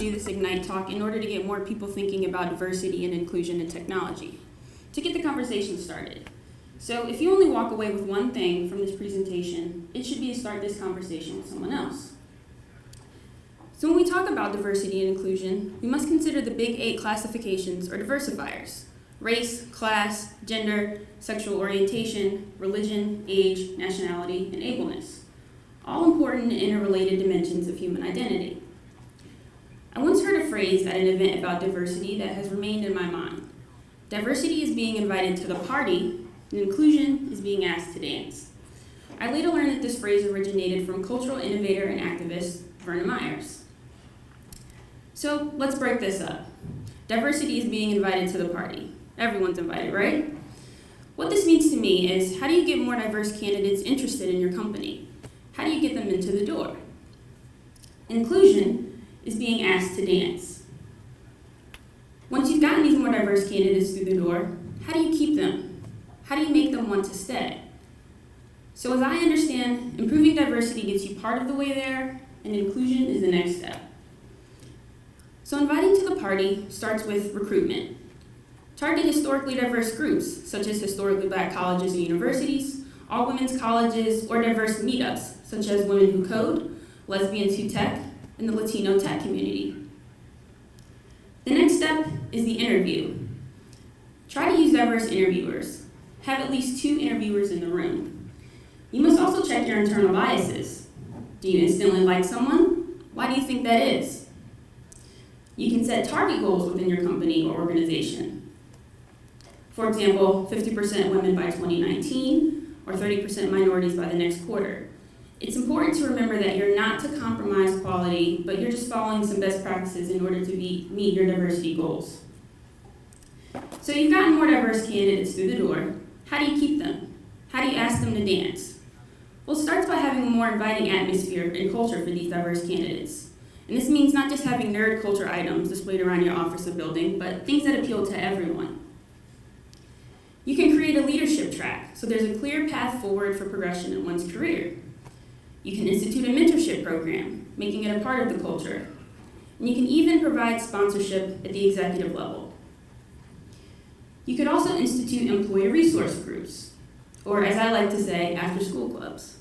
do this Ignite talk in order to get more people thinking about diversity and inclusion in technology, to get the conversation started. So if you only walk away with one thing from this presentation, it should be to start this conversation with someone else. So when we talk about diversity and inclusion, we must consider the big 8 classifications or diversifiers: race, class, gender, sexual orientation, religion, age, nationality, and ableness, all important and interrelated dimensions of human identity. I once heard a phrase at an event about diversity that has remained in my mind. Diversity is being invited to the party, and inclusion is being asked to dance. I later learned that this phrase originated from cultural innovator and activist Verna Myers. So let's break this up. Diversity is being invited to the party. Everyone's invited, right? What this means to me is, how do you get more diverse candidates interested in your company? How do you get them into the door? Inclusion is being asked to dance. Once you've gotten these more diverse candidates through the door, how do you keep them? How do you make them want to stay? So as I understand, improving diversity gets you part of the way there, and inclusion is the next step. So inviting to the party starts with recruitment. Target historically diverse groups, such as historically Black colleges and universities, all women's colleges, or diverse meetups, such as Women Who Code, Lesbians Who Tech, and the Latino tech community. The next step is the interview. Try to use diverse interviewers. Have at least 2 interviewers in the room. You must also check your internal biases. Do you instantly like someone? Why do you think that is? You can set target goals within your company or organization. For example, 50% women by 2019, or 30% minorities by the next quarter. It's important to remember that you're not to compromise quality, but you're just following some best practices in order to meet your diversity goals. So you've gotten more diverse candidates through the door. How do you keep them? How do you ask them to dance? Well, it starts by having a more inviting atmosphere and culture for these diverse candidates. And this means not just having nerd culture items displayed around your office or building, but things that appeal to everyone. You can create a leadership track, so there's a clear path forward for progression in one's career. You can institute a mentorship program, making it a part of the culture. And you can even provide sponsorship at the executive level. You could also institute employee resource groups, or as I like to say, after-school clubs.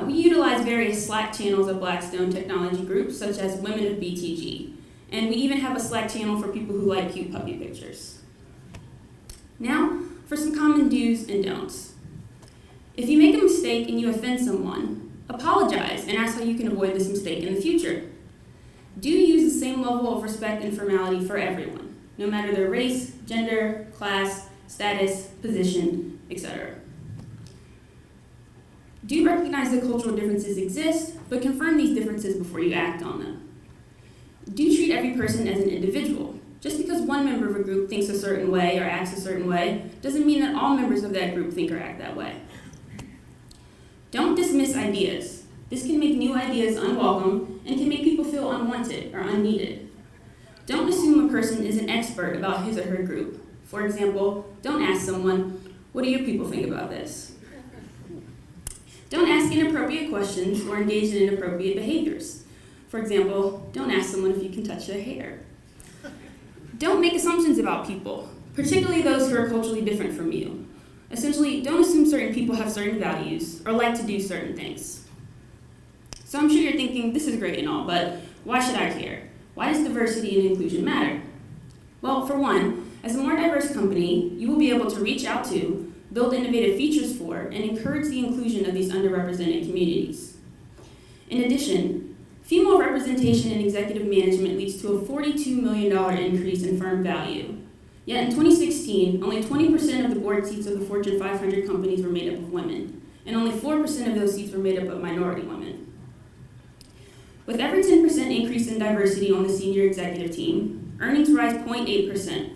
We utilize various Slack channels of Blackstone technology groups, such as Women of BTG, and we even have a Slack channel for people who like cute puppy pictures. Now, for some common do's and don'ts. If you make a mistake and you offend someone, apologize and ask how you can avoid this mistake in the future. Do use the same level of respect and formality for everyone, no matter their race, gender, class, status, position, etc. Do recognize that cultural differences exist, but confirm these differences before you act on them. Do treat every person as an individual. Just because one member of a group thinks a certain way or acts a certain way doesn't mean that all members of that group think or act that way. Don't dismiss ideas. This can make new ideas unwelcome and can make people feel unwanted or unneeded. Don't assume a person is an expert about his or her group. For example, don't ask someone, "What do your people think about this?" Don't ask inappropriate questions or engage in inappropriate behaviors. For example, don't ask someone if you can touch their hair. Don't make assumptions about people, particularly those who are culturally different from you. Essentially, don't assume certain people have certain values or like to do certain things. So I'm sure you're thinking, this is great and all, but why should I care? Why does diversity and inclusion matter? Well, for one, as a more diverse company, you will be able to reach out to, build innovative features for, and encourage the inclusion of these underrepresented communities. In addition, female representation in executive management leads to a $42 million increase in firm value. Yet in 2016, only 20% of the board seats of the Fortune 500 companies were made up of women, and only 4% of those seats were made up of minority women. With every 10% increase in diversity on the senior executive team, earnings rise 0.8%.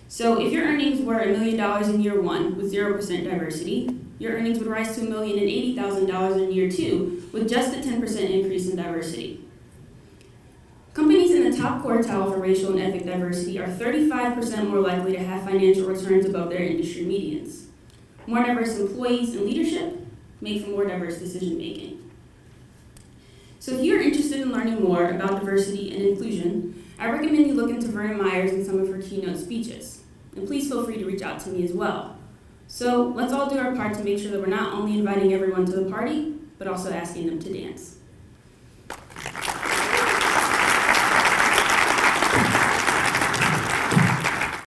So if your earnings were $1 million in year 1 with 0% diversity, your earnings would rise to $1,080,000 in year 2 with just a 10% increase in diversity. Companies in the top quartile for racial and ethnic diversity are 35% more likely to have financial returns above their industry medians. More diverse employees and leadership make for more diverse decision making. So if you're interested in learning more about diversity and inclusion, I recommend you look into Verna Myers and some of her keynote speeches. And please feel free to reach out to me as well. So let's all do our part to make sure that we're not only inviting everyone to the party, but also asking them to dance.